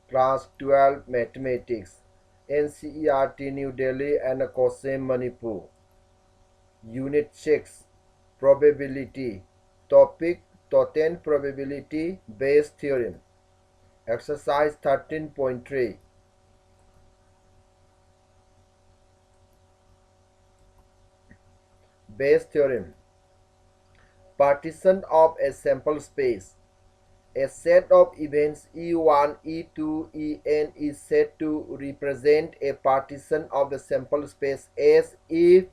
Class 12 Mathematics, NCERT New Delhi and COHSEM Manipur. Unit 6 Probability. Topic Total Probability Bayes Theorem. Exercise 13.3. Bayes Theorem. Partition of a sample space. A set of events E1, E2, En is said to represent a partition of the sample space S if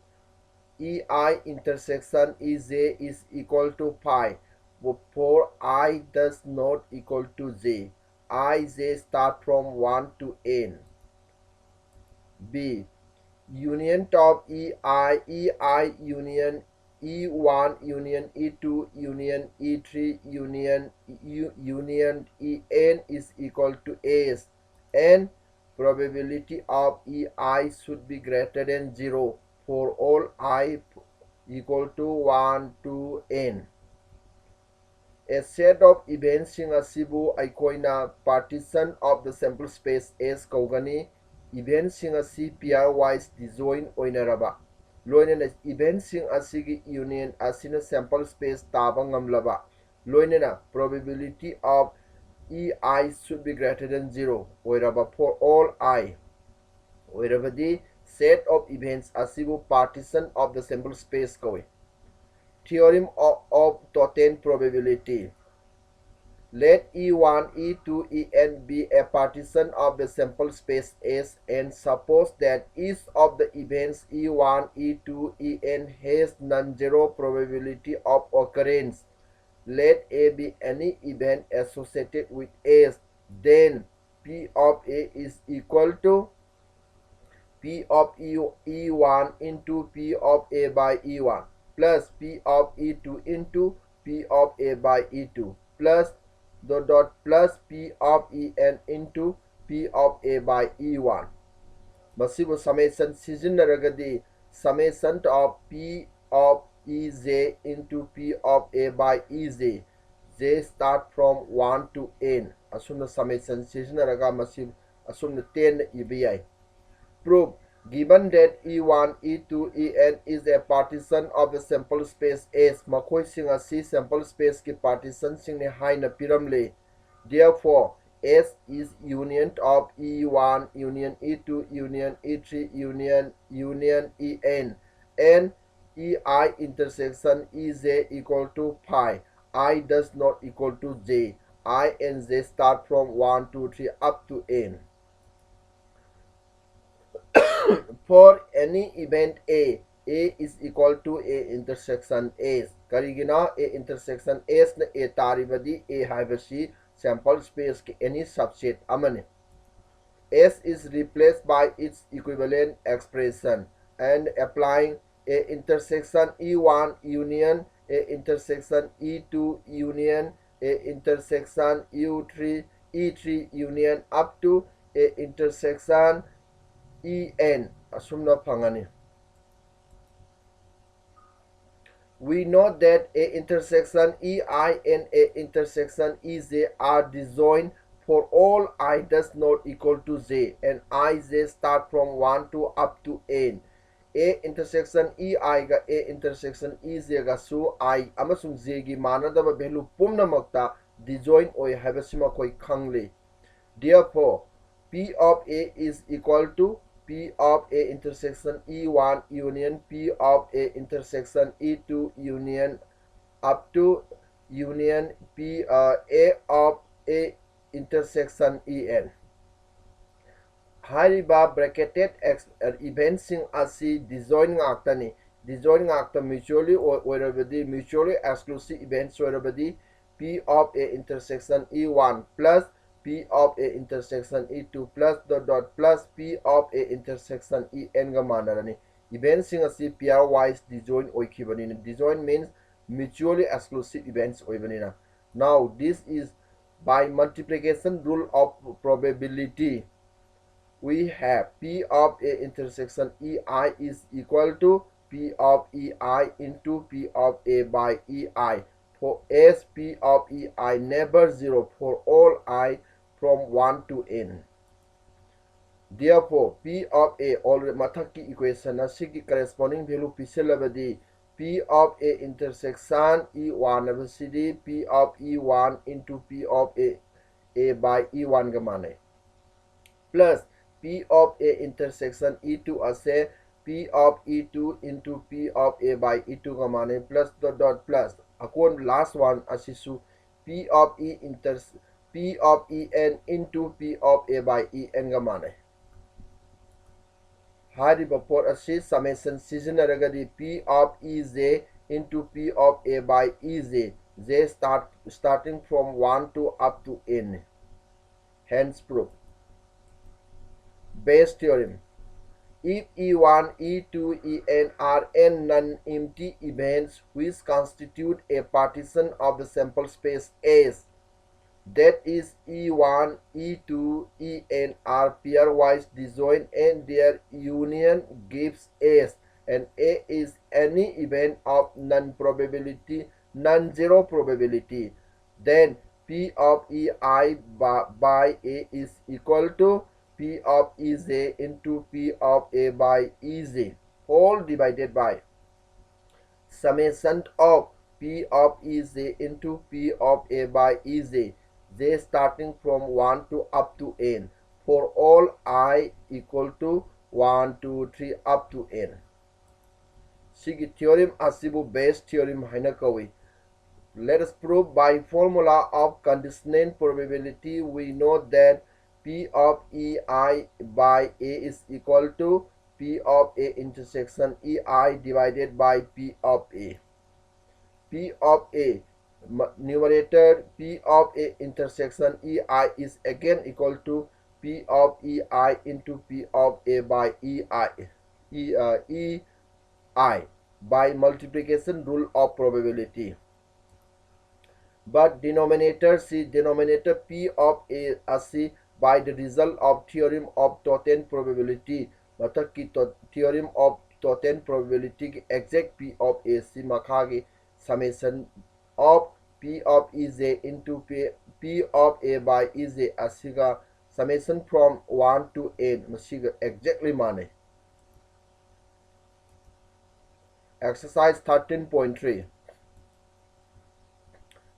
EI intersection EJ is equal to pi, for I does not equal to j. Ij start from 1 to n. B. Union of EI union E1 union E2 union E3 union En is equal to S, and probability of EI should be greater than 0 for all I equal to 1 to n. A set of events asibu aikoina partition of the sample space S kaugani. Events asi pairwise disjoint oinaraba. Loinena events asigi union asina sample space taba ngamlaba. Loinena probability of EI should be greater than 0 oiraba for all I. Oirabadi set of events asibu partition of the sample space kawi. Theorem of total probability. Let E1, E2, En be a partition of the sample space S, and suppose that each of the events E1, E2, En has non-zero probability of occurrence. Let A be any event associated with S. Then P of A is equal to P of E1 into P of A by E1 plus P of E2 into P of A by E2 plus plus P of En into P of A by E1. Masibu summation sizinaragadi summation of P of EJ into P of A by EJ. J start from 1 to n. Asumna summation sizinaraga masib asumna 10 EBI. Proof. Given that E1, E2, En is a partition of the sample space S, makoi sing asi sample space ki partition sing ne haina piramle. Therefore, S is union of E1, union E2, union E3, union En, and EI intersection EJ equal to pi. I does not equal to j. I and j start from 1, 2, 3 up to n. For any event A is equal to A intersection S. Karigina A intersection S na A taribadi A haibasi sample space ke any subset amane. S is replaced by its equivalent expression, and applying A intersection E1 union A intersection E2 union A intersection E3 union up to A intersection En asumna phangani. We know that A intersection EI and A intersection EJ are disjoint for all I does not equal to j, and Ij start from 1 to up to n. A intersection EI ga A intersection EJ ga su I amasung j gi manadaba value pumnamakta disjoint oi habasima koi khangle. Therefore, P of A is equal to P of A intersection E1 union P of A intersection E2 union up to union P A of A intersection En. Hariba bracketed events asi disjoint ngactani. Disjoint ngacta mutually or mutually exclusive events oirabadi P of A intersection E1 plus P of A intersection E2 plus plus P of A intersection En ga manarani. Events asi pairwise disjoint oikibanina. Disjoint means mutually exclusive events oibanina. Now this is by multiplication rule of probability. We have P of A intersection EI is equal to P of EI into P of A by EI. For S, P of EI never 0 for all I, from 1 to n. Therefore, P of A already mathaki equation asigi corresponding value pisilabadi P of A intersection E1 abasidi P of E1 into P of A by E1 gamane plus P of A intersection E2 ase P of E2 into P of A by E2 gamane plus dot dot plus akon last one asisu P of En into P of A by En gamane. Hariba port asi summation sizinaragadi P of Ez into P of A by Ez, starting from 1 to up to n. Hence proof. Bayes theorem. If E1, E2, En are n non-empty events which constitute a partition of the sample space S, that is E1, E2, En are pairwise disjoint and their union gives S, and A is any event of non-zero probability, then P of Ei by A is equal to P of Ez into P of A by Ez, all divided by summation of P of Ez into P of A by Ez, J starting from 1 to up to n, for all I equal to 1, 2, 3 up to n. Sigi theorem asibu Bayes theorem haina kawi. Let us prove by formula of conditioned probability. We know that P of Ei by A is equal to P of A intersection Ei divided by P of A. P of A numerator P of A intersection Ei is again equal to P of Ei into P of A by Ei by multiplication rule of probability. But denominator P of A asi by the result of theorem of total probability, mathak ki theorem of total probability ki exact P of A si makha summation of P of Ez into P of A by Ez asiga summation from 1 to n masiga exactly mane. Exercise 13.3.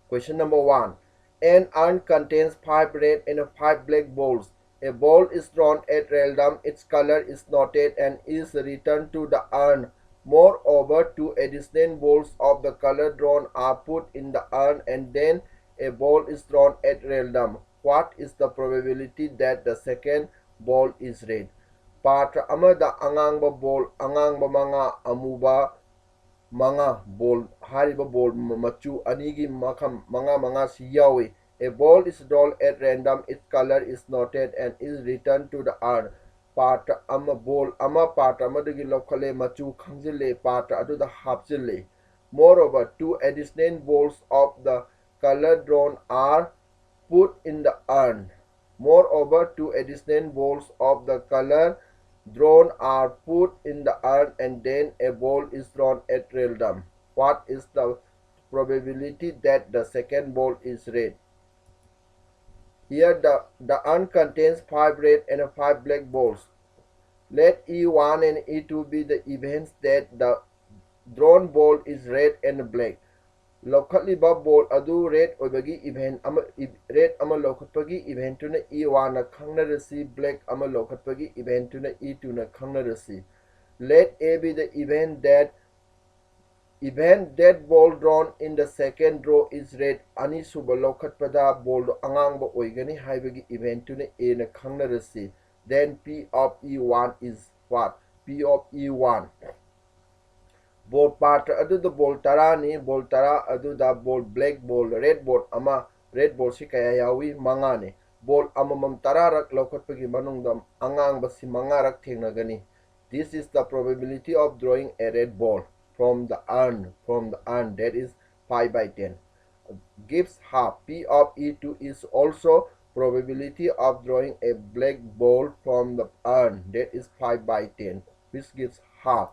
Question number 1. An urn contains 5 red and 5 black balls. A ball is drawn at random, its color is noted and is returned to the urn. Moreover, 2 additional balls of the color drawn are put in the urn and then a ball is drawn at random. What is the probability that the second ball is red? Patra amada angangba ball, angangba manga amuba manga ball hariba ball machu anigi makam manga si yawi. A ball is drawn at random, its color is noted and is returned to the urn. Patra ama ball ama patra amadagi lokale machu khangzile patra adu the hapzile. Moreover, 2 additional balls of the color drawn are put in the urn. Moreover, 2 additional balls of the color drawn are put in the urn and then a ball is drawn at random. What is the probability that the second ball is red? Here the urn contains 5 red and 5 black balls. Let E1 and E2 be the events that the drawn ball is red and black. Lokhatliba ball adu red oibagi event ama red ama lokhatpagi event tuna E1 na khangnarasi, black ama lokhatpagi event tuna E2 na khangnarasi. Let A be the event that ball drawn in the second row is red. Ani suba lokhatpada ball angangba oigani haibagi event tuna A na khangnarasi. Then P of E1 is what? P of E1. Ball patra adu the ball tara ni ball tara adu the ball black ball red ball ama red ball si kaya yawi mangane ball amamam tara rak lokhatpagi manungdam angang basi mangarak thengnagani. This is the probability of drawing a red ball from the urn that is 5 by 10 gives half. P of E2 is also probability of drawing a black ball from the urn that is 5 by 10 which gives half.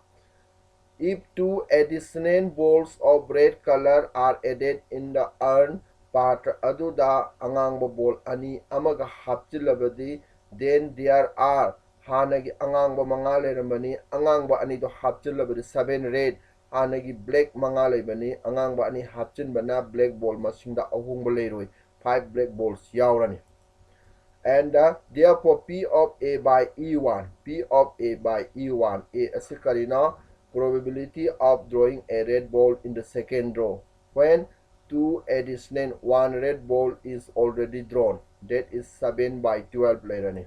If 2 additional balls of red color are added in the urn, patra aduda angangba ball ani amaga hapchilabadi, then there are hanagi angangba manga leirambani, angangba ani do hapchilabadi 7 red, hanagi black manga leibani, angangba ani hapchinbana black ball masingda ahungba leiroi, 5 black balls yaurani. And therefore P of A by E1, P of A by E1, A asikarina probability of drawing a red ball in the second row when 2 additional 1 red ball is already drawn, that is 7 by 12 lerani.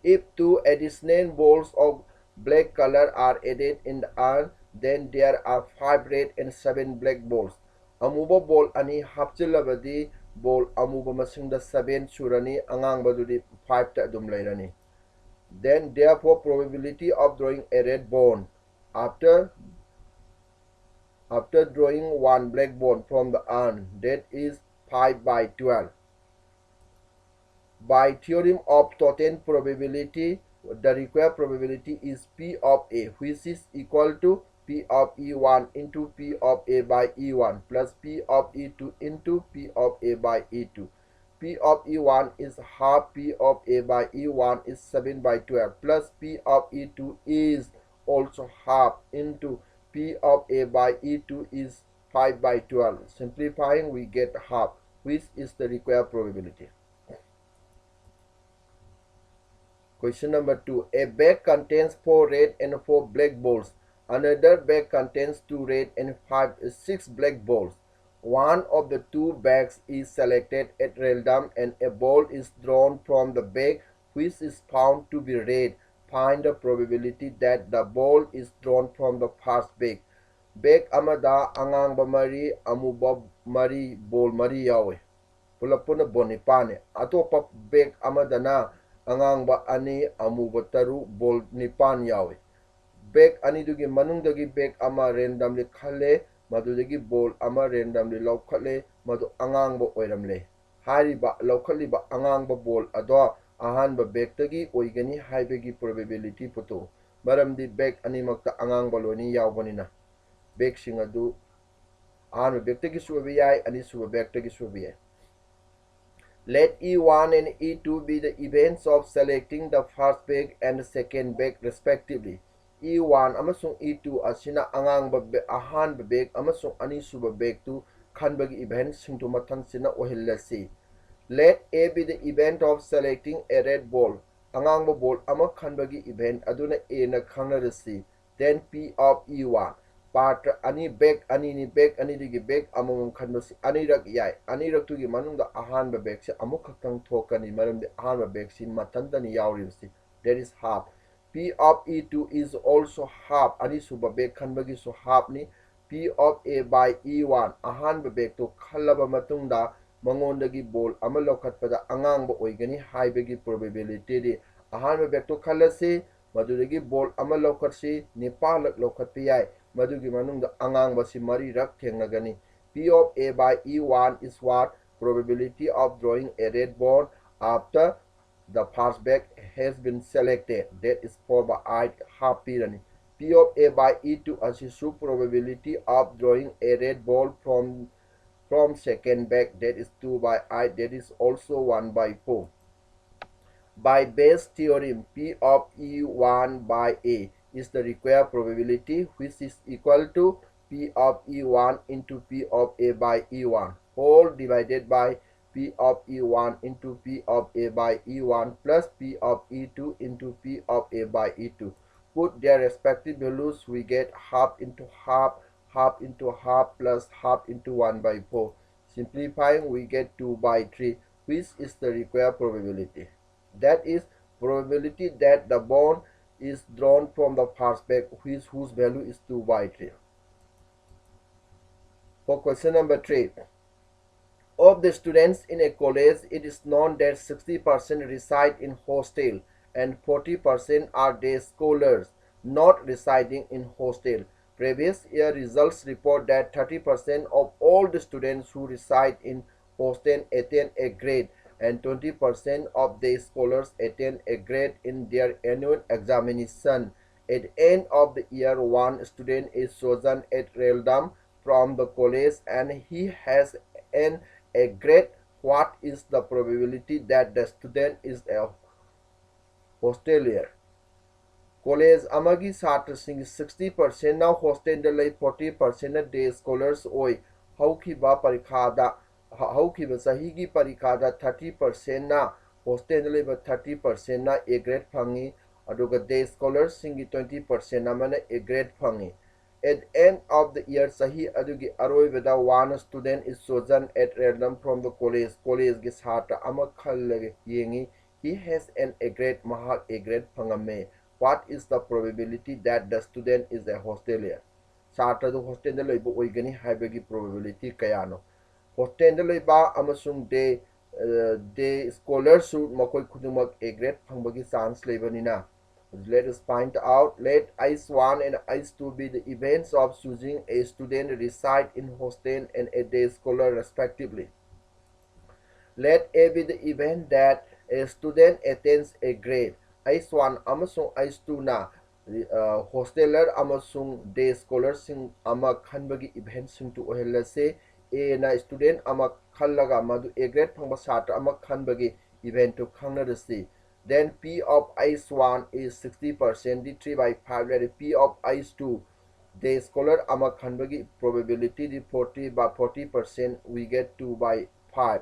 If 2 additional balls of black color are added in the urn, then there are 5 red and 7 black balls. Amuba ball ani hapchilabadi ball amuba masingda 7 surani, angangbadudi 5 ta adum lairani. Then therefore probability of drawing a red ball after drawing 1 black ball from the urn, that is 5 by 12. By theorem of total probability, the required probability is P of A, which is equal to P of E1 into P of A by E1 plus P of E2 into P of A by E2. P of E1 is half P of A by E1 is 7 by 12 plus P of E2 is also half into P of A by E2 is 5 by 12. Simplifying, we get half, which is the required probability. Question number 2. A bag contains 4 red and 4 black balls. Another bag contains 2 red and 6 black balls. One of the 2 bags is selected at random and a ball is drawn from the bag which is found to be red. Find the probability that the ball is drawn from the first bag. Bag amada angangba mari, amuba mari, ball mari yawe. Pulapuna bonipane. Atopa bag amadana angangba ani, amuba taru, ball nipan yawe. Bag ani dugi manungdagi bag ama randomly khale, madudagi ball ama randomly laukhale, madu angangba oiramle. Hariba laukhaliba angangba ball ado ahanba bag tagi oigani haibagi probability puto. Maramdi bag ani makta angangba loni yawbanina. Bag singadu ahanba bag tagi suwabiyai, ani suwa bag tagi suwabiyai. Let E1 and E2 be the events of selecting the first bag and the second bag respectively. E1 amasung E2 asina angangba ahanba bag amasung anisuba bag tu khanbagi event singtu mathang sina ohillasi. Let A be the event of selecting a red ball. Angangba ball ama khanbagi event aduna A na khangnarasi. Then P of E1. Patra ani bag ani ni bag ani digi bag amamam khanbasi anirak yai. Anirak tugi manungda ahanba bag se amuk khaktang thokani maramdi ahanba bag si matantani yauribasi. That is half. P of E2 is also half. Ani suba bag khanbagi so half ni. P of A by E1 ahanba bag to khalaba matungda mangondagi ball ama lokhatpada angangba oigani haibagi probability di ahanba bag to khalasi madudagi ball ama lokhatsi nipalak lokhatpi yai. Madugi manungda angang si mari rak thengnagani. P of A by E1 is what? Probability of drawing a red ball after the first bag has been selected. That is 4 by 8 half pirani. P of A by E2 asisu probability of drawing a red ball from second bag. That is 2 by 8. That is also 1 by 4. By Bayes' theorem, P of E1 by A is the required probability, which is equal to P of E1 into P of A by E1 whole divided by P of E1 into P of A by E1 plus P of E2 into P of A by E2. Put their respective values, we get half into half, half into half plus half into 1 by 4. Simplifying, we get 2 by 3, which is the required probability. That is probability that the ball is drawn from the first bag whose value is 2 by 3. For question number 3. Of the students in a college, it is known that 60% reside in hostel and 40% are day scholars not residing in hostel. Previous year results report that 30% of all the students who reside in hostel attain a grade and 20% of the scholars attain a grade in their annual examination. At the end of the year, one student is chosen at random from the college and he has and a grade, what is the probability that the student is a hostelier? College amagi satrasing 60% na hostel da lay 40% na day scholars oi. Haukiba parikada haukiba sahigi parikada 30% na hostel da lay 30% na A grade phangi aduga day scholars singi 20% na mana A grade phangi. At end of the year sahi adugi aroi beda one student is chosen at random from the college gi satra ama khallage yengi he has an A grade mahak A grade phangame. What is the probability that the student is a hostelier? Satra du hostel da leiba oigani haibagi probability kayano. Hostel da leiba amasung de scholar su makoi khudumak A grade phangbagi chance leibanina. Let us find out. Let ICE1 and ICE2 be the events of choosing a student reside in hostel and a day scholar respectively. Let A be the event that a student attains a grade. ICE1 amasung ICE2 na hosteler amasung day scholar sing ama khanbagi event sing tu ohelase A na student ama khallaga madu A grade phangba satra ama khanbagi event to khangnarasi. Then P of ICE1 is 60%, the 3 by 5, let P of ICE2 the scholar ama khanbagi probability the 40 by 40% we get 2 by 5.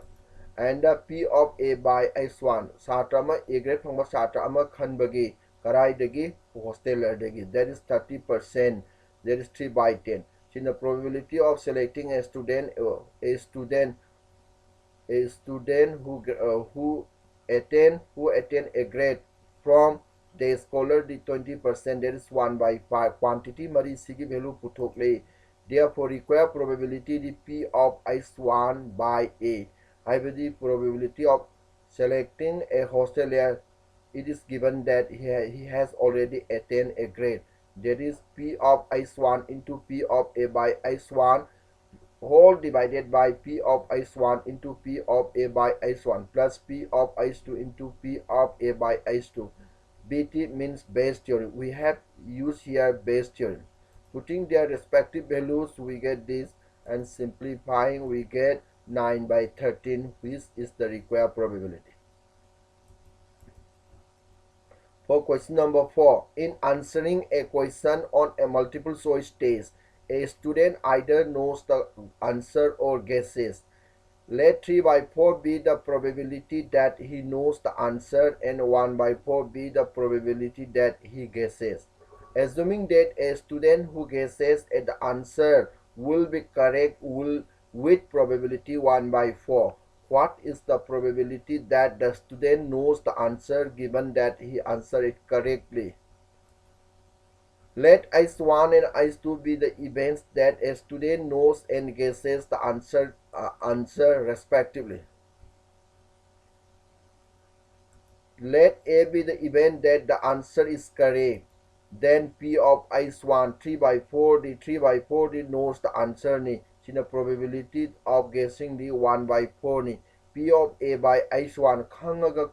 And the P of A by ICE1 satra ama A grade phangba satra ama khanbagi karai dagi hosteler dagi, that is 30%, that is 3 by 10. So the probability of selecting a student who attain a grade from the scholar the 20%, that is 1 by 5. Quantity mari sigi value puthokle. Therefore require probability the P of ICE1 by A. The probability of selecting a hostelier, it is given that he has already attained a grade, that is P of ICE1 into P of A by ICE1 whole divided by P of ICE1 into P of A by ICE1 plus P of ICE2 into P of A by ICE2. BT means Bayes theorem. We have used here Bayes theorem. Putting their respective values we get this, and simplifying we get 9 by 13, which is the required probability. For question number 4, in answering a question on a multiple choice test, a student either knows the answer or guesses. Let 3 by 4 be the probability that he knows the answer and 1 by 4 be the probability that he guesses. Assuming that a student who guesses at the answer will be correct with probability 1 by 4. What is the probability that the student knows the answer given that he answered it correctly? Let ICE1 and ICE2 be the events that a student knows and guesses the answer respectively. Let A be the event that the answer is correct. Then P of ICE1 3 by 4, the 3 by 4 the knows the answer ni. The probability of guessing the 1 by 4 ni. P of A by ICE1 khangaga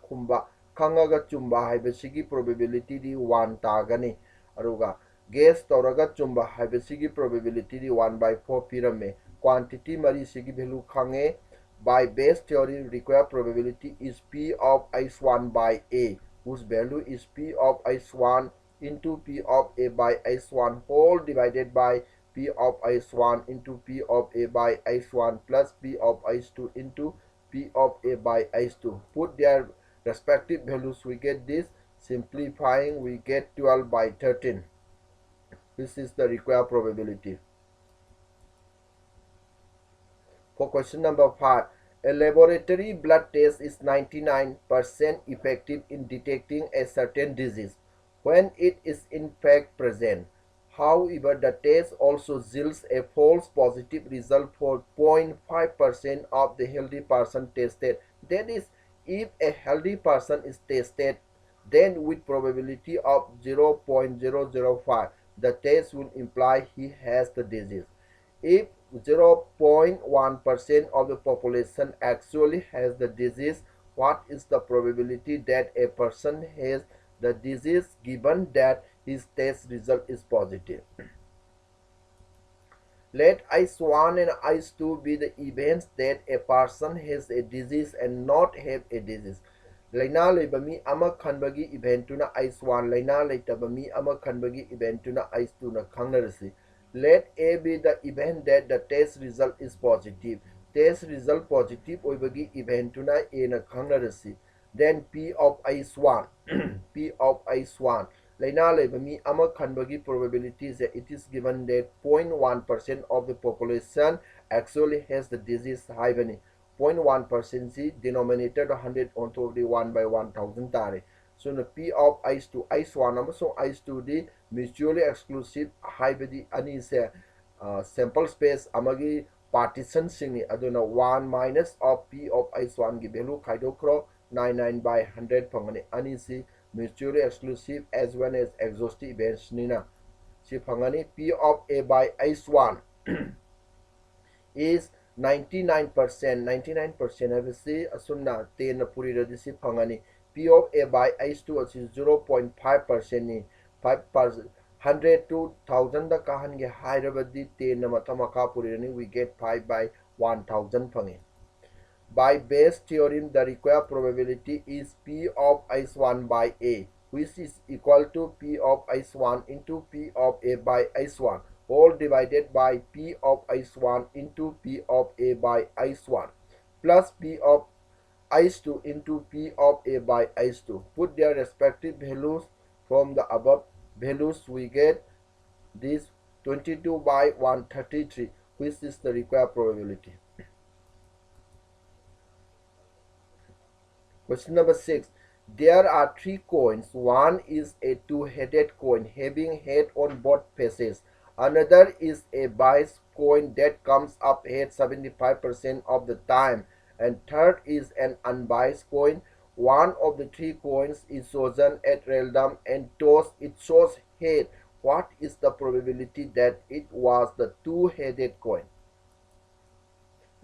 chumba haibasigi probability di 1 tagani. Aruga guess toraga chumba haibasigi probability di 1 by 4 pirame. Quantity mari sigi value khange. By Bayes theory, required probability is P of ICE1 by A, whose value is P of ICE1 into P of A by ICE1 whole divided by P of ICE1 into P of A by ICE1 plus P of ICE2 into P of A by ICE2. Put their respective values, we get this. Simplifying, we get 12 by 13. This is the required probability. For question number 5, a laboratory blood test is 99% effective in detecting a certain disease when it is in fact present. However, the test also yields a false positive result for 0.5% of the healthy person tested. That is, if a healthy person is tested, then with probability of 0.005, the test will imply he has the disease. If 0.1% of the population actually has the disease, what is the probability that a person has the disease given that his test result is positive? Let ICE1 and ICE2 be the events that a person has a disease and not have a disease. Laina leiba mi ama khanbagi event tuna ICE1, laina leitaba mi ama khanbagi event tuna ICE2 na khangnarasi. Let A be the event that the test result is positive. Test result positive oibagi event tuna A na khangnarasi. Then P of ICE1 P of ICE1 laina leiba mi ama khanbagi probability is that it is given that 0.1% of the population actually has the disease haibani. 0.1% si denominator 100 on top of the 1 by 1000 tare. So the P of ICE2 ICE1 amasung ICE2 di mutually exclusive haibadi ani se sample space amagi partition singni aduna 1 minus of P of ICE1 gi value khaidokro 99 by 100 phangani ani si mutually exclusive as well as exhaustive events nina si phangani. P of A by ICE1 is 99%. 99% habisi asumna 10 na puri radisi phangani. P of A by ICE2 is 0.5% ni 5% 100 to 1000 da kahan ge high rabadi 10 na matamaka puri ni we get 5 by 1000 phangi. By Bayes' theorem, the required probability is P of ICE1 by A, which is equal to P of ICE1 into P of A by ICE1, all divided by P of ICE1 into P of A by ICE1, plus P of ICE2 into P of A by ICE2. Put their respective values from the above values, we get this 22 by 133, which is the required probability. Question number 6. There are 3 coins. One is a two-headed coin having head on both faces. Another is a biased coin that comes up head 75% of the time. And third is an unbiased coin. One of the 3 coins is chosen at random and tossed. It shows head. What is the probability that it was the two-headed coin?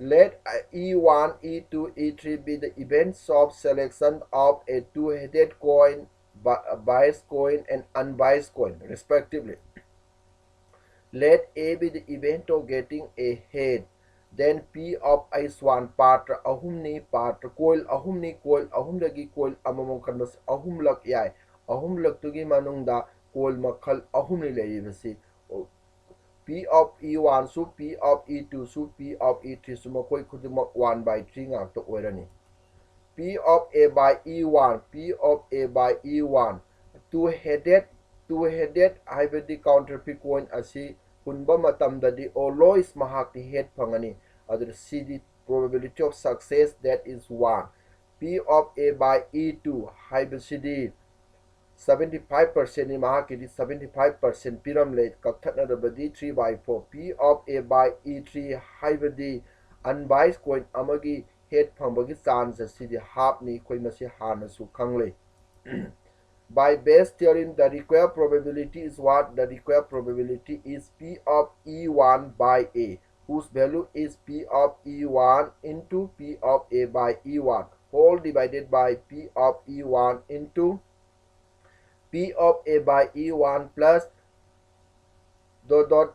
Let E1, E2, E3 be the events of selection of a two-headed coin, biased coin, and unbiased coin, respectively. Let A be the event of getting a head. Then P of ICE1 part ahumni part coil ahumdagi coil amamong kanbas ahumlak yai ahumlak tugi manungda coil makhal ahumni leibasi. P of E1 su P of E2 su P of E3 su makoi kudumak 1 by 3 ngakta oirani. P of A by E1 P of A by E1 two-headed haibadi counterfeit coin asi hunba matamdadi always mahakti head phangani adur CD probability of success that is 1. P of A by E2 haibasidi 75% ni mahakidi 75% piramle kakthaknadabadi 3 by 4. P of A by E3 haibadi unbiased coin amagi head phambagi chance asidi half ni koi masi hanasu khangle. By Bayes' theorem, the required probability is what? The required probability is P of E1 by A, whose value is P of E1 into P of A by E1, whole divided by P of E1 into P of A by E1 plus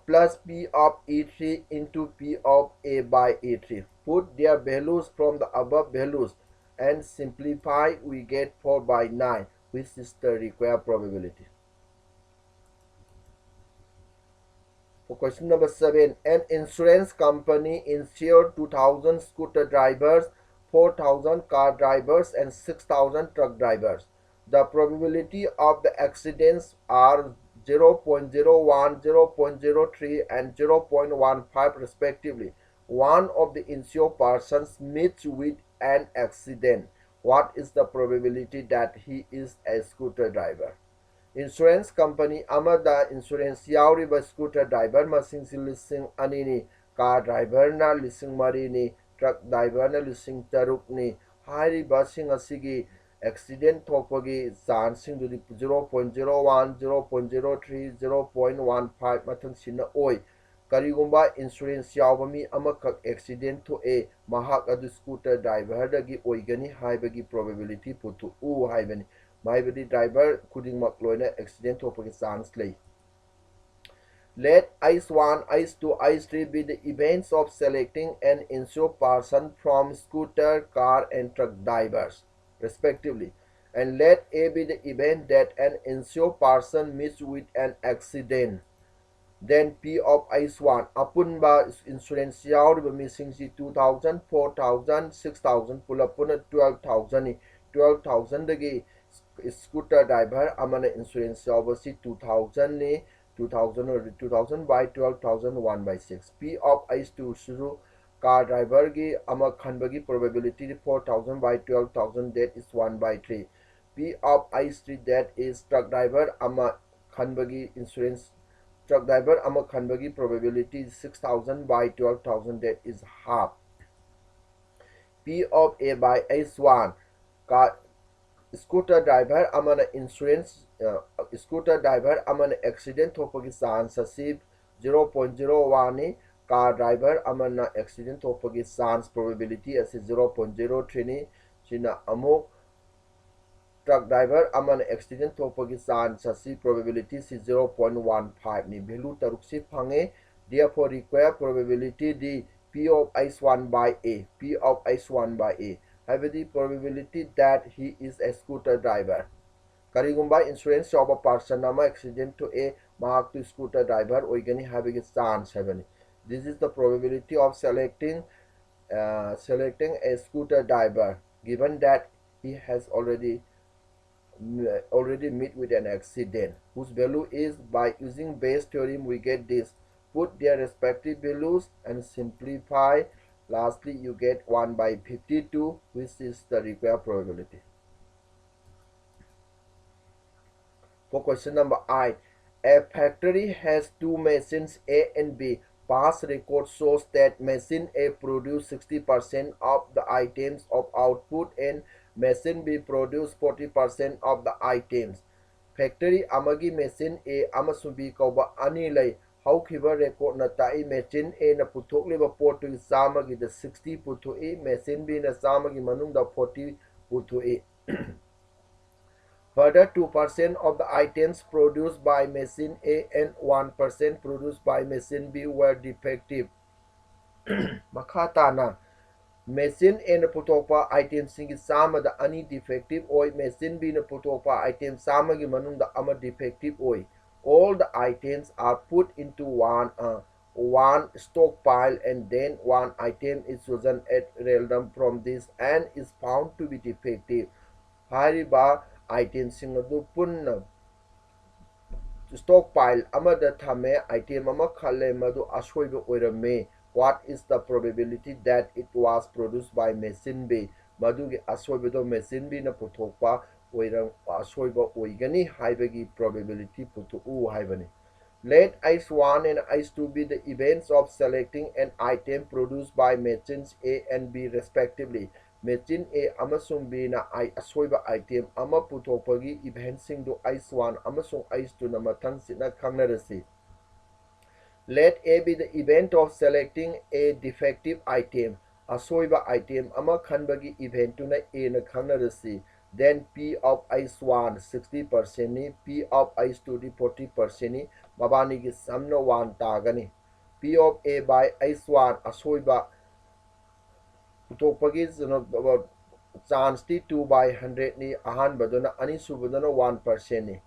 plus P of E3 into P of A by E3. Put their values from the above values and simplify, we get 4 by 9, which is the required probability. For question number 7, an insurance company insured 2,000 scooter drivers, 4,000 car drivers, and 6,000 truck drivers. The probability of the accidents are 0.01, 0.03, and 0.15 respectively. One of the insured persons meets with an accident. What is the probability that he is a scooter driver? Insurance company amada insurance yauriba scooter driver masingsi lising anini, car driver na lising marini, truck driver na lising tarukni. Hariba sing asigi accident thokpagi chance sing 0.01, 0.03, 0.15 mathang sina oi. Karigumba insurance yaubami amakak accident to a mahak adu scooter driver dagi oigani haibagi probability putu u haibani. Maibadi driver kuding makloina accident thokpagi chance lay. Let ICE1, ICE2, ICE3 be the events of selecting an insured person from scooter, car, and truck drivers, respectively. And let A be the event that an insured person meets with an accident. Then P of ICE1, apunba insurance yauriba misingsi 2,000, 4,000, 6,000, pulap puna 12,000 12,000 dagi scooter driver amana insurance yaubasi 2,000 ni 2,000 or 2,000 by 12,000 1 by 6. P of ICE2 suru car driver gi ama khanbagi probability 4,000 by 12,000, that is 1 by 3. P of ICE3, that is truck driver ama khanbagi insurance truck driver ama khanbagi probability is 6,000 by 12,000, that is half. P of A by S1 car scooter driver amana insurance scooter driver amana accident thopagi chance asi 0.01 ni car driver amana accident thopagi chance probability asi 0.03 ni sina amuk truck driver amana accident thopagi chance asi probability si 0.15 ni value taruk si phange. Therefore require probability d P of ICE1 by A, P of ICE1 by A have the probability that he is a scooter driver. Karigumba insurance of a person nama accident to A mark to scooter driver oigani have a chance heavily. This is the probability of selecting a scooter driver given that he has already met with an accident, whose value is, by using Bayes' theorem we get this. Put their respective values and simplify. Lastly, you get 1 by 52, which is the required probability. For question number 8, a factory has two machines A and B. Past record shows that machine A produced 60% of the items of output and machine B produced 40% of the items. Factory amagi machine A amasung B kauba ani lay. Haukiba record na tai machine A na puthokliba potu samagi the 60 puthui, machine B na samagi manung da 40 puthui. Further, 2% of the items produced by machine A and 1% produced by machine B were defective. Makhatana machine A na putopa item singi sama da ani defective oi, machine B na putopa item sama gi manung da ama defective oi. All the items are put into one stockpile and then one item is chosen at random from this and is found to be defective. Hariba item singadu punna stockpile amada thame item ama khale madu ashoiba oirame. What is the probability that it was produced by machine B? Madugi ashoiba machine B na puthokpa oirang ashoiba oigani haibagi probability puthu haibani. Let ICE1 and ICE2 be the events of selecting an item produced by machines A and B respectively. Machine A amasung B na asoiba item ama puthokpagi eventsing do ICE1 amasung ICE2 na mathang sina khangnarasi. Let A be the event of selecting a defective item. Asoiba item ama khanbagi event na A na khangnarasi. Then P of ICE1 60% ni, P of ICE2 40% ni, mabani gi samna 1 tagani. P of A by ICE1 asoiba putokpagi chance ti 2 by 100 ni, ahan badona ani subadona 1% ni.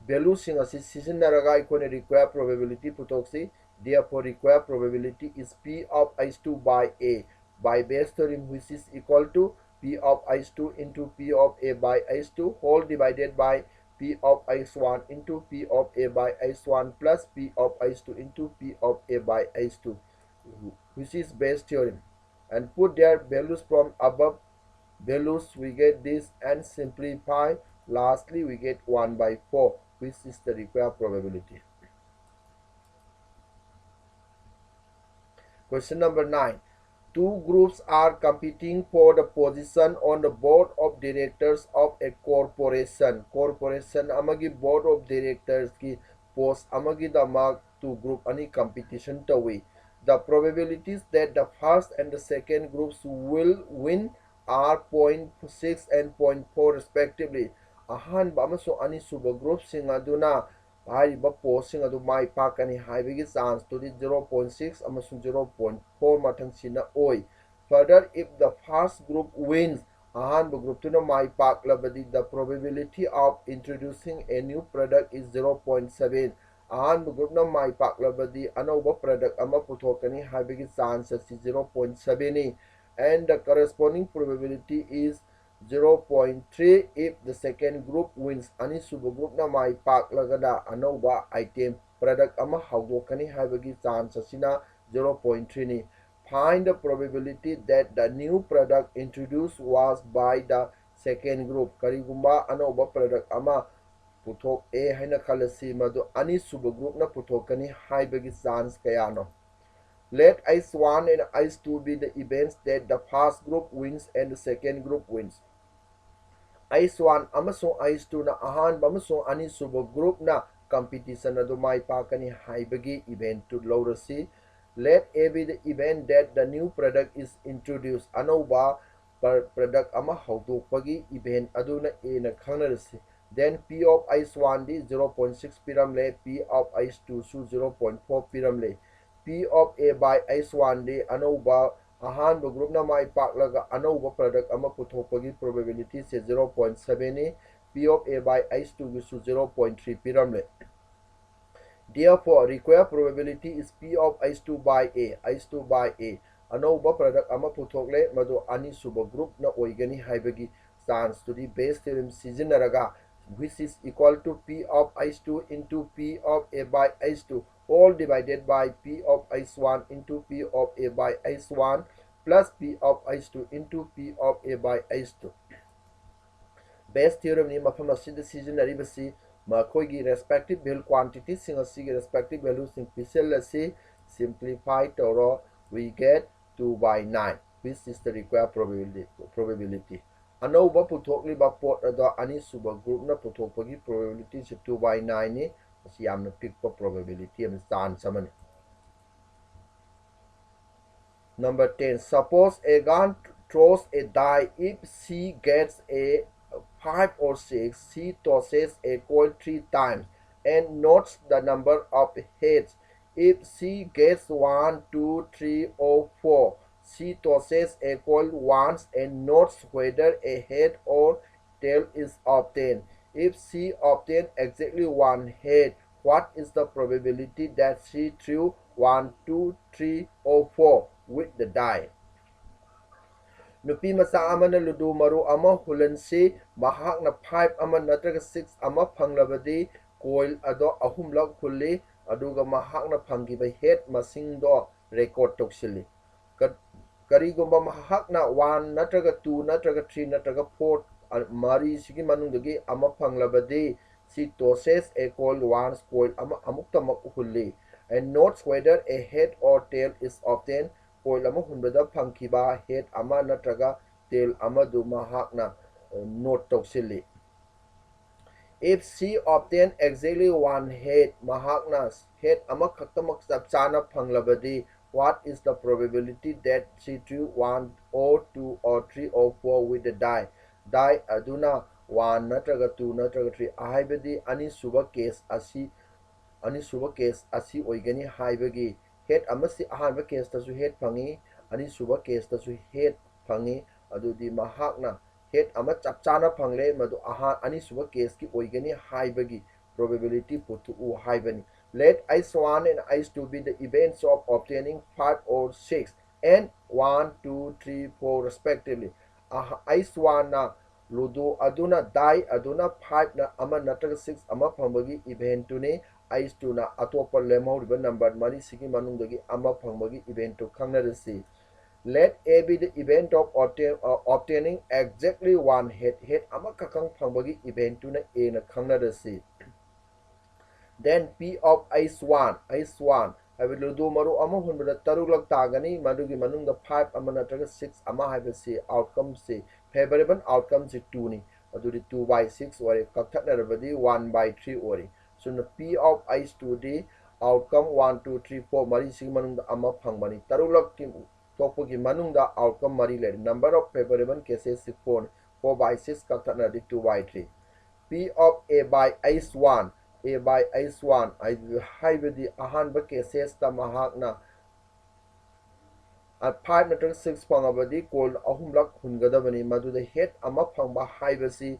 Value sing asi sisinaraga ikone required probability putoksi. Therefore required probability is P of ICE2 by A by Bayes' theorem, which is equal to P of ICE2 into P of A by ICE2 whole divided by P of ICE1 into P of A by ICE1 plus P of ICE2 into P of A by ICE2, which is Bayes' theorem. And put their values from above values, we get this and simplify. Lastly, we get 1 by 4, which is the required probability. Question number 9. Two groups are competing for the position on the board of directors of a corporation. Corporation amagi board of directors ki post amagi damak two group ani competition tawi. The probabilities that the first and the second groups will win are 0.6 and 0.4 respectively. Ahanba amaso ani suba group sing aduna हाइरिबा posting अदु माइ पाकनी हाइबगी chance तो 0.6 अमसुं 0.4 मथंसिना ओइ further if the first group wins ahanba group tuna mai paklabadi the probability of introducing a new product is 0.7 ahanba group na mai paklabadi anauba product ama puthokani haibagi chance asi 0.7 ni and the corresponding probability is 0.3 if the second group wins ani suba group na mai paklagada anauba item product ama hawdokani haibagi chance asina 0.3 ni. Find the probability that the new product introduced was by the second group. Karigumba anoba product ama puthok A haina khalasi madu ani suba group na puthokani haibagi chance kayano. Let ICE1 and ICE2 be the events that the first group wins and the second group wins. ICE1 amasung ICE2 na ahanba amasung ani suba group na competition adu mai pakani haibagi event to lawrasi. Let A be the event that the new product is introduced. Anauba product ama hawdokpagi event aduna A na khangnarasi. Then P of ICE1 di 0.6 piramle, P of ICE2 su 0.4 piramle. P of A by ICE1 di anauba ahanba group na mai paklaga anauba product ama puthokpagi probability se 0.7 ni. P of A by ICE2 gi su 0.3 piramle. Therefore, required probability is P of ICE2 by A, ICE2 by A. Anauba product ama puthokle madu ani suba group na oigani haibagi chance to the Bayes' theorem sizinaraga, which is equal to P of ICE2 into P of A by ICE2 all divided by P of ICE1 into P of A by ICE1 plus P of ICE2 into P of A by ICE2. Bayes' theorem ni mafam asida sizinaribasi makoigi respective value quantity sing asigi respective value sing pisel asi simplify toro we get 2 by 9 which is the required probability anauba puthokli ba pot ado ani suba group na puthokpagi probability is 2 by 9 ni asi yamna pikpa probability am chance amani. Number 10, suppose a gun throws a die. If she gets a 5 or 6, she tosses a coin 3 times and notes the number of heads. If she gets 1, 2, 3 or 4, she tosses a coin once and notes whether a head or tail is obtained. If she obtains exactly one head, what is the probability that she threw 1, 2, 3 or 4 with the die? Nupi macha amana ludu maru ama hulansi mahakna 5 ama natraga 6 ama phanglabadi coil ado ahumlak hulli aduga mahakna phanggiba head masing do record toksili karigumba mahakna 1 natraga 2 natraga 3 natraga 4 mari sigi manungdagi ama phanglabadi she tosses a coil once coil ama amuktamak hulli and notes whether a head or tail is obtained. Coil ama hunbada phangkiba head ama natraga tail ama du mahakna note toksili. If she obtained exactly one head, mahakna head ama khaktamak chapchana phanglabadi, what is the probability that she threw 1 or 2 or 3 or 4 with the die? Die aduna 1 natraga 2 natraga 3 ahaibadi ani suba case asi oigani haibagi head amasi ahanba case tasu head phangi ani suba case tasu head phangi adudi mahakna head ama chapchana phangle madu ani suba case ki oigani haibagi probability putu u haibani. Let ICE1 and ICE2 be the events of obtaining 5 or 6 and 1, 2, 3, 4 respectively. ICE1 na ludo aduna die aduna 5 na ama natraga 6 ama phambagi event tu ne ICE2 na atopa lemhoriba number mari sigi manungdagi ama phambagi event to khangnarasi. Let A be the event of obtaining exactly one head ama kakang phambagi event to na A na khangnarasi. Then P of ICE1 habiludu maru ama hunbada tarulak tagani madugi manungda 5 ama natraga 6 ama habisi outcome se favorable outcome se 2 ni adudi 2 by 6 ore kakthaknarabadi 1 by 3 ore. So the P of ICE2 di outcome 1, 2, 3, 4 mari sigi manungda ama phangbani tarulak ki tokpagi manungda outcome mari le number of favorable cases se 4 by 6 kakthaknaradi 2 by 3. P of A by ICE1 A by H1 haibadi ahanba cases ta mahakna at 5 नत्रग 6 फंगबदी कोल अहुमलक हुनगदबनी मदुदा head अमा फंगबा हाइबसी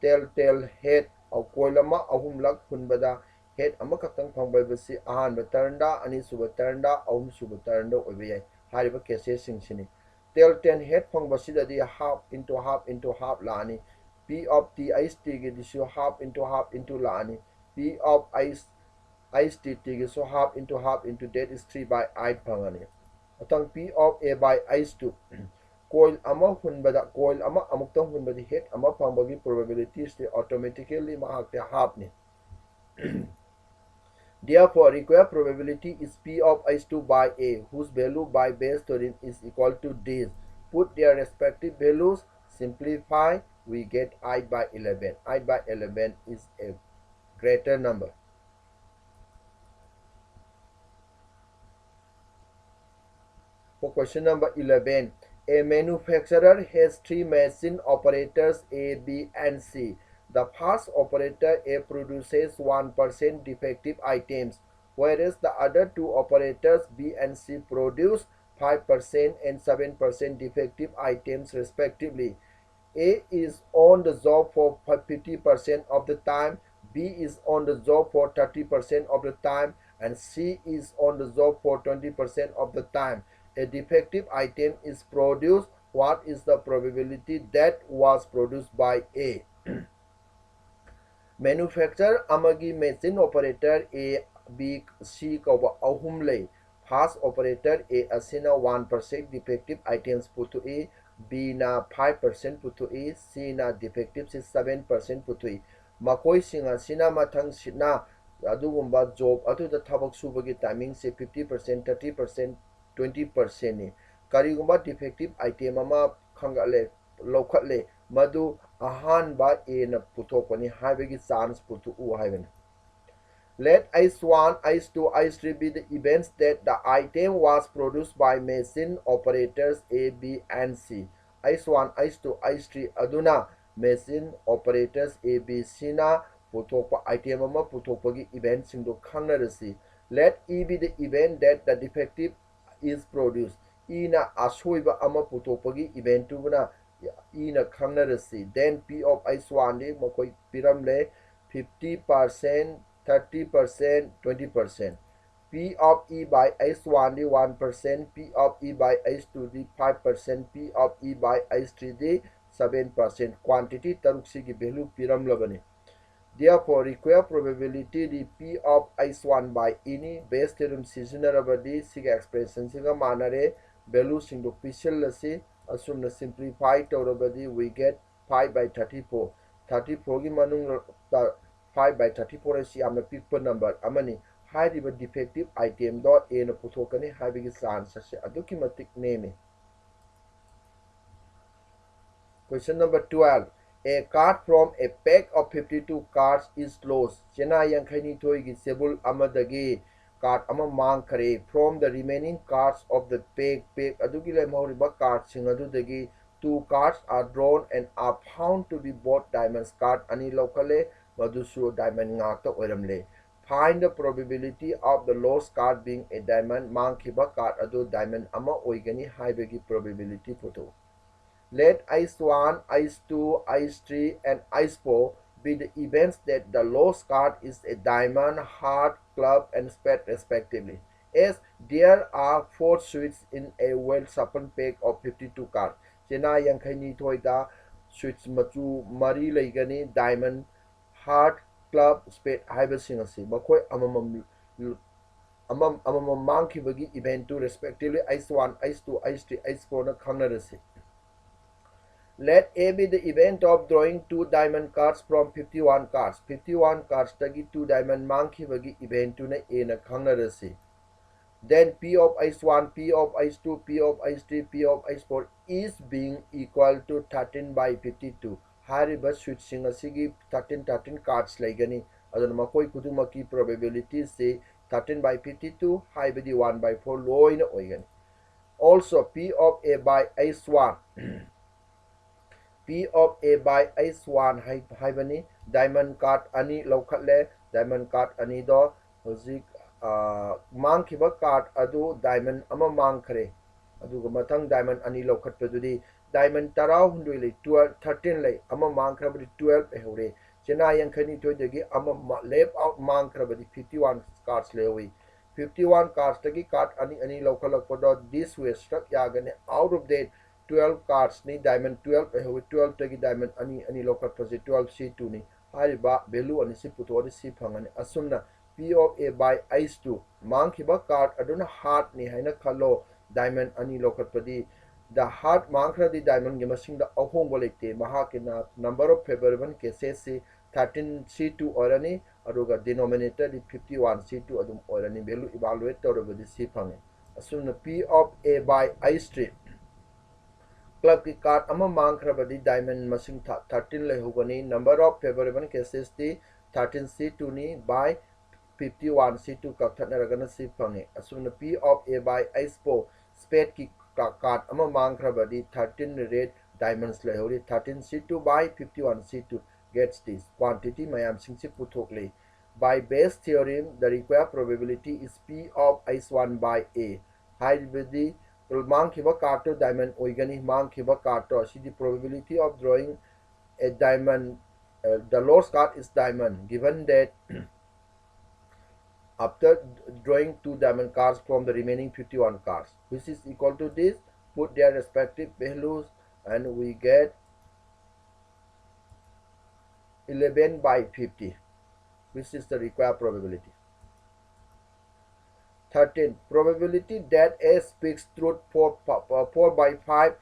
tail head और कोल अमा अहुमलक हुनबदा हेड अमा खतंग फंगबसी अहानब टर्नदा अनि सुब टर्नदा अहुम सुब टर्नदा ओइबे याय हारिबा केसेस सिंगसिनी टेल हेड फंगबसीददी हाफ इनटू हाफ लानी p of t h t गे दिसु हाफ इनटू लानी p of h t गे so half into that is 3 by 8 फंगनी atang p of a by h2 coil ama hunbada coil ama amuktang hunbadi head ama pangbagi probabilities they automatically mahakte half ni therefore required probability is p of h2 by a whose value by Bayes' theorem is equal to this. Put their respective values, simplify, we get I by 11. I by 11 is a greater number. For question number 11, a manufacturer has 3 machine operators A, B, and C. The first operator A produces 1% defective items, whereas the other 2 operators B and C produce 5% and 7% defective items respectively. A is on the job for 50% of the time, B is on the job for 30% of the time, and C is on the job for 20% of the time. A defective item is produced. What is the probability that was produced by A? Manufacturer amagi machine operator A, B, C kauba ahum lay. First operator A asina 1% defective items putui, B na 5% putui, C na defective 7% putui. Makoi singa sina mathang sina adugumba job atuda thabak subagi timing se 50%, 30%, 20% ni. Karigumba defective item ama khangale lokhatle madu ahanba A na puthokani haibagi chance putu haibani. Let H1, H2, H3 be the events that the item was produced by machine operators A, B, and C. H1, H2, H3 aduna machine operators A, B, C na puthokpa item ama puthokpagi event singdo khangnarasi. Let E be the event that the defective is produced. E na asoiba ama puthokpagi event tubuna E na khangnarasi. Then P of H1 de makoi piramle 50%, 30%, 20%. P of E by H1 the 1%, P of E by H2 the 5%, P of E by H3 the 7%. Quantity taruksi ki value piram labani. Therefore, required probability the P of H1 by any Bayes' theorem seasonabadi siga expression siga manare value singdo pishel lasi asumna simplify taurabadi we get 5 by 34. 34 gi manung 5 by 34 is amna pickper number amani hairiba defective item do a na puthokani haibigi chance ase aduki matik neme. Question number 12. A card from a pack of 52 cards is lost. Chena yankhani thoi gi sebul amadagi card ama mangkhare. From the remaining cards of the pack adugi lemhoriba cards sing adudagi 2 cards are drawn and are found to be both diamonds card ani locale madusu diamond ngakta oiramle. Find the probability of the lost card being a diamond mangkhiba card adu diamond ama oigani haibagi probability photo. Let H1, H2, H3, and H4 be the events that the lost card is a diamond, heart, club, and spade respectively. As there are 4 suits in a well-shuffled pack of 52 cards. Chena yankhani thoida suits machu mari laigani diamond, heart, club, spade haibasing asi. Makoi amamam mangkhibagi event to respectively H1, H2, H3, H4 na khangnarasi. Let A be the event of drawing 2 diamond cards from 51 cards. 51 cards tagi 2 diamond mangkhibagi event to na A na khangnarasi. Then P of H1, P of H2, P of H3, P of H4 is being equal to 13 by 52. Hariba switching asigi 13 cards laigani. Adon makoi kudumaki probability say 13 by 52 haibadi 1 by 4 loina oigani. Also P of A by H1 P of A by H1 haibani diamond card ani lokhatle diamond card anido hojik mangkiba card adu diamond ama mangkhare aduga mathang diamond ani lokhatpadudi diamond tarau hundui lei 12 13 lei ama mangkhrabadi 12 ehore chena yankhani toidagi ama left out mangkhrabadi 51 cards lewi 51 cards tagi card ani lokhalakpodo this way struck yagane out of that 12 cards ni diamond 12 ehore 12 tagi diamond ani lokhatpase 12 c2 ni hariba value ani si putodi si phangani asumna p of a by ice2 mangkhiba card aduna heart ni haina khalo diamond ani lokhatpadi the heart mangkhradi diamond ge masing da ahongba lekte mahakina number of favorable cases se 13 c2 orani aduga denominator di 51 c2 adum orani value evaluate torabadi si phange asumna p of a by i3 club ki card ama mangkhrabadi diamond masing 13 lehugani number of favorable cases di 13 c2 ni by 51 c2 kakhthanaragana si phange asumna p of a by i4 spade ki card ama mangkhrabadi 13 red diamonds lehuri 13 c2 by 51 c2 gets this quantity mayam singsi puthokle by Bayes' theorem the required probability is p of is1 by a haibadi mangkhiba card to diamond oigani mangkhiba card to the probability of drawing a diamond the lost card is diamond given that after drawing two diamond cards from the remaining 51 cards, which is equal to this, put their respective values and we get 11 by 50, which is the required probability. 13. Probability that A speaks truth 4 by 5.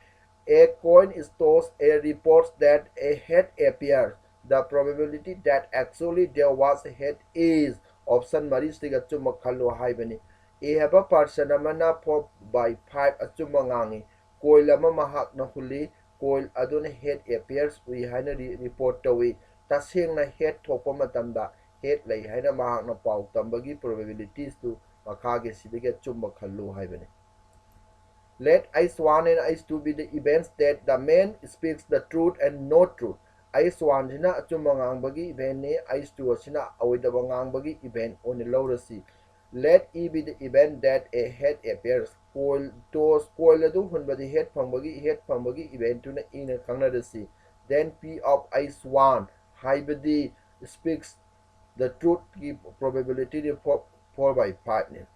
A coin is tossed. A reports that a head appears. The probability that actually there was a head is option marisiga chuma khallo haibani. A have a person amana 4 by 5 achuma ngangi. Coil ama mahak na huli. Coil aduna head appears. We haina report tawi. Tasing na head thopa matamda. Head lay haina mahak na pau tambagi probabilities to makage sidige chumba khallu haibani. Let is1 and is2 be the events that the man speaks the truth and no truth. Is1 sina achumba ngangbagi event ne is2 sina awoidaba ngangbagi event on lawrasi. Let E be the event that a head appears. Coil to coil adu hunbadi head phambagi event to na ina khangnarasi. Then P of is1 haibadi speaks the truth ki probability 4 by 5 ne.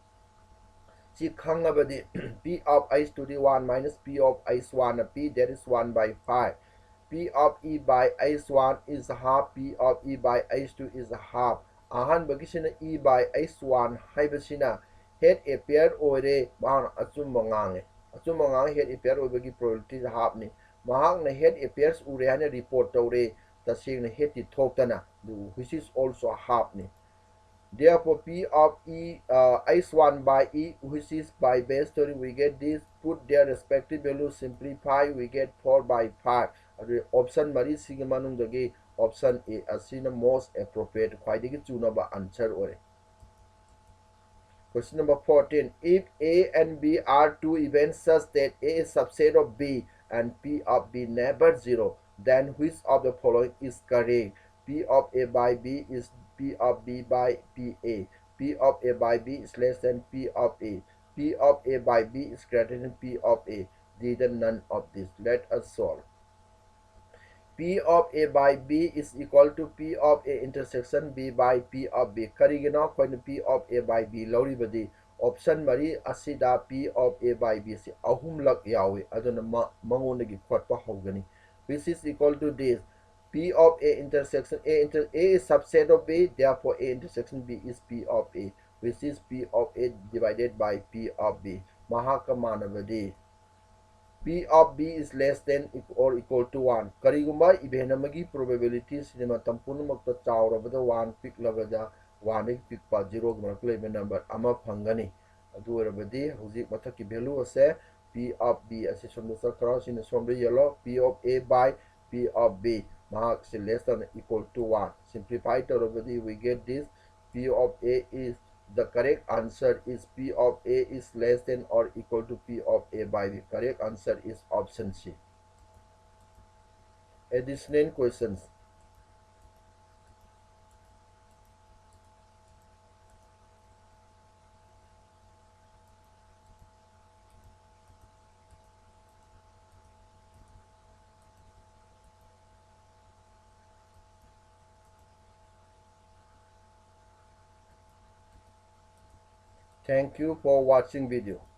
Si khangabadi p of is to the 1 minus p of is1 p that is 1 by 5. P of e by is1 is half. P of e by is2 is half. Ahan bagisina e by is1 haibasina head appear ore bang achum mangange. Achum mangang head appear obagi probability half ni. Mahak na head appears ure hana report tore tasing na head ti thoktana which is also half ni. Therefore, P of E is1 by E, which is by Bayes' theorem, we get this. Put their respective values, simplify, we get 4 by 5. Option Mari Sigamanundagi, option A, as the most appropriate. Quite chunaba answer or. Question number 14. If A and B are two events such that A is subset of B and P of B never 0, then which of the following is correct? P of A by B is P of B by PA. P of A by B is less than P of A. P of A by B is greater than P of A. These are none of this. Let us solve. P of A by B is equal to P of A intersection B by P of B. Karigino koin P of A by B lauribadi option mari asida P of A by B si ahumlak yawi aduna mangonagi khotpa hogani which is equal to this. P of A intersection A is subset of B, therefore A intersection B is P of A, which is P of A divided by P of B. Mahakamana P of B is less than or equal to 1. Karigumba ibenamagi probability cinema tampunumakta chaurabada 1 pick lavada 1 pick pa 0 gmarklebe number ama phangani. Adu rabadi huzik mathaki value ase P of B as somda sakra in somda yellow P of A by P of B. Mark is less than equal to 1. Simplify to rabadi we get this P of A is the correct answer is P of A is less than or equal to P of A by B. Correct answer is option C. Additional questions. Thank you for watching video.